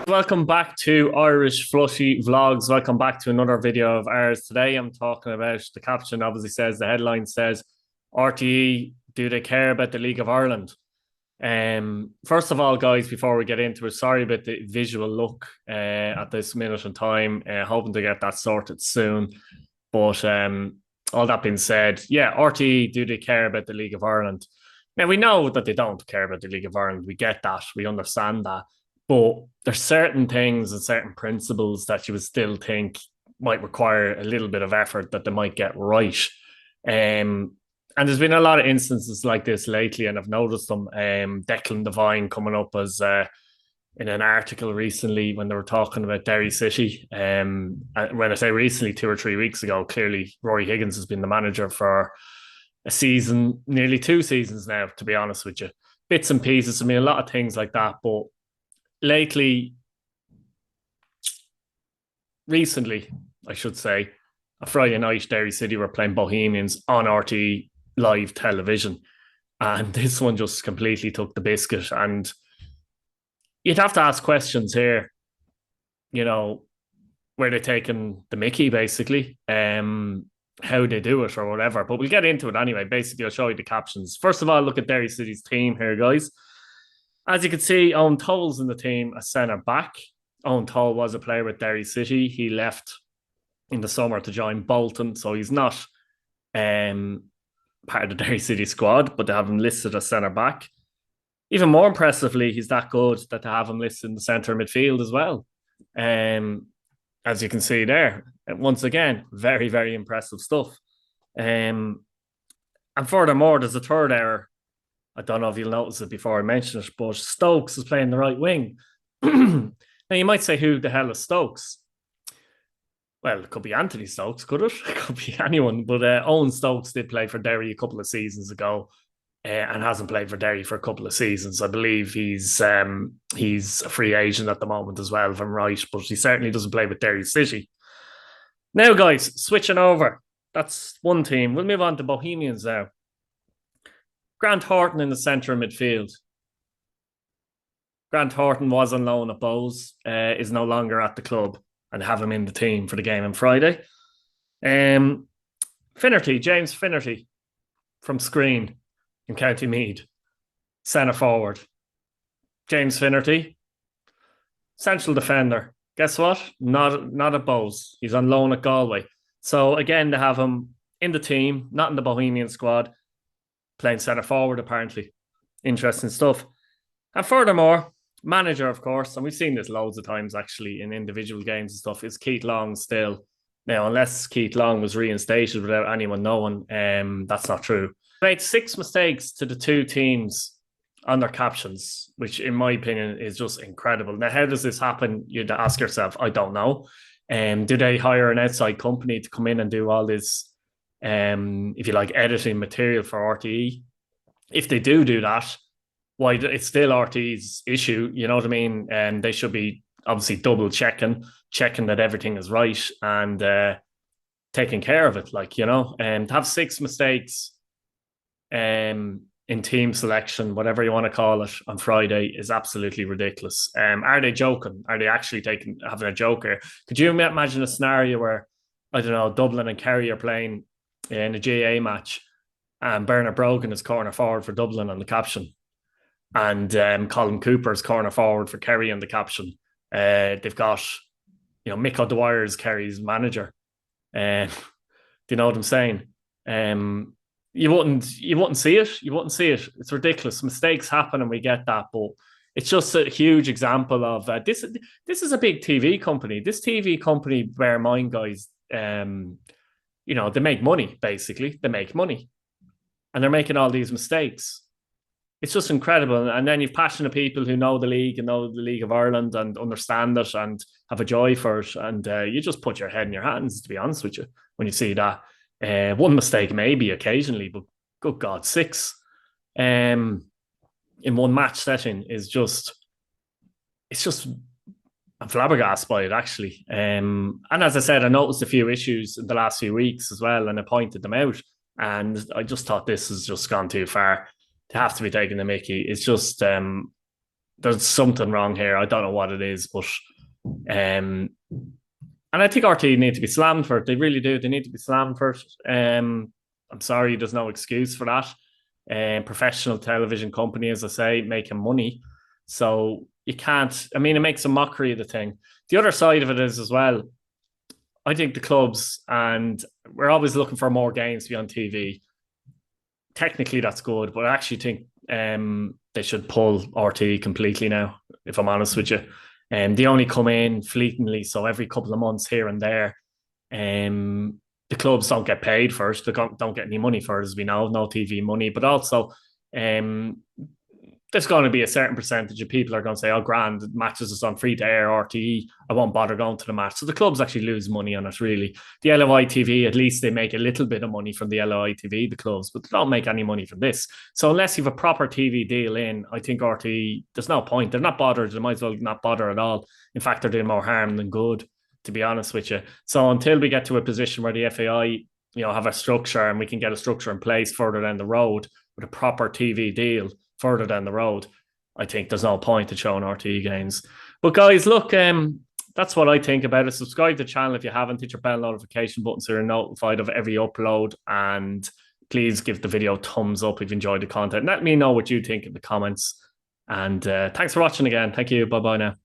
Welcome back to Irish Flushy Vlogs. Welcome back to another video of ours. Today I'm talking about the caption obviously says, the headline says, RTE, do they care about the League of Ireland? First of all, guys, before we get into it, sorry about the visual look at this minute in time. Hoping to get that sorted soon. But all that being said, yeah, RTE, do they care about the League of Ireland? Now, we know that they don't care about the League of Ireland. We get that. We understand that. But there's certain things and certain principles that you would still think might require a little bit of effort that they might get right. And there's been a lot of instances like this lately, and I've noticed them. Declan Devine coming up as in an article recently when they were talking about Derry City. When I say recently, 2 or 3 weeks ago, clearly Rory Higgins has been the manager for a season, nearly 2 seasons now, to be honest with you. Bits and pieces. I mean, a lot of things like that. But recently, I should say, a Friday night, Derry City were playing Bohemians on RT live television. And this one just completely took the biscuit. And you'd have to ask questions here, where they're taking the mickey, basically, how they do it or whatever. But we'll get into it anyway. Basically, I'll show you the captions. First of all, look at Derry City's team here, guys. As you can see, Owen Toll's in the team as centre back. Owen Toll was a player with Derry City. He left in the summer to join Bolton, so he's not part of the Derry City squad, but they have him listed as centre back. Even more impressively, he's that good that they have him listed in the centre midfield as well. As you can see there, once again, very, very impressive stuff. And furthermore, there's a third error. I don't know if you'll notice it before I mention it, but Stokes is playing the right wing. Now, you might say, who the hell is Stokes? Well, it could be Anthony Stokes, could it? It could be anyone. But Owen Stokes did play for Derry a couple of seasons ago and hasn't played for Derry for a couple of seasons. I believe he's a free agent at the moment as well, if I'm right. But he certainly doesn't play with Derry City. Now, guys, switching over. That's one team. We'll move on to Bohemians now. Grant Horton in the centre of midfield. Grant Horton was on loan at Bows, is no longer at the club, and have him in the team for the game on Friday. Finnerty, James Finnerty from Screen in County Meath, centre forward. James Finnerty, central defender. Guess what? Not at Bows. He's on loan at Galway. So again, they have him in the team, not in the Bohemian squad, playing centre forward, apparently. Interesting stuff. And furthermore, manager, of course, and we've seen this loads of times actually in individual games and stuff, is Keith Long still. Now, unless Keith Long was reinstated without anyone knowing, that's not true. Made 6 mistakes to the two teams on their captions, which in my opinion is just incredible. Now, how does this happen? You'd ask yourself, I don't know. Do they hire an outside company to come in and do all this, if you like, editing material for RTE? If they do that, why, it's still RTE's issue, you know what I mean? And they should be obviously double checking that everything is right and taking care of it, and to have 6 mistakes in team selection, whatever you want to call it, on Friday is absolutely ridiculous. Are they joking? Are they actually having a joker? Could you imagine a scenario where, I don't know, Dublin and Kerry are playing in a GA match and Bernard Brogan is corner forward for Dublin on the caption, and Colin Cooper is corner forward for Kerry on the caption? They've got, Mick O'Dwyer is Kerry's manager. Do you know what I'm saying? You wouldn't see it. You wouldn't see it. It's ridiculous. Mistakes happen, and we get that. But it's just a huge example of this. This is a big TV company. This TV company, bear in mind, guys. They make money. Basically, they make money, and they're making all these mistakes. It's just incredible. And then you've passionate people who know the league and know the League of Ireland and understand it and have a joy for it. And you just put your head in your hands, to be honest with you, when you see that. One mistake maybe occasionally, but good God, 6 in one match setting is just, I'm flabbergasted by it, actually. And as I said, I noticed a few issues in the last few weeks as well, and I pointed them out. And I just thought this has just gone too far to have to be taking the mickey. It's just there's something wrong here. I don't know what it is, but um, and I think RT need to be slammed for it. They really do. They need to be slammed for it. I'm sorry, there's no excuse for that. Professional television company, as I say, making money. So you can't, I mean, it makes a mockery of the thing. The other side of it is as well, I think the clubs, and we're always looking for more games to be on TV. Technically, that's good, but I actually think they should pull RT completely now, if I'm honest with you. They only come in fleetingly, so every couple of months here and there. The clubs don't get paid first. They don't get any money for it, as we know, no TV money. But also, um, there's going to be a certain percentage of people are going to say, "Oh, grand, matches is on free to air RTE. I won't bother going to the match." So the clubs actually lose money on it. Really, the LOI TV, at least they make a little bit of money from the LOI TV, the clubs, but they don't make any money from this. So unless you have a proper TV deal in, I think RTE, there's no point. They're not bothered. They might as well not bother at all. In fact, they're doing more harm than good, to be honest with you. So until we get to a position where the FAI, have a structure and we can get a structure in place further down the road with a proper TV deal further down the road, I think there's no point in showing RTE games. But guys, look, that's what I think about it. Subscribe to the channel if you haven't. Hit your bell notification button so you're notified of every upload. And please give the video a thumbs up if you enjoyed the content. Let me know what you think in the comments. And thanks for watching again. Thank you. Bye-bye now.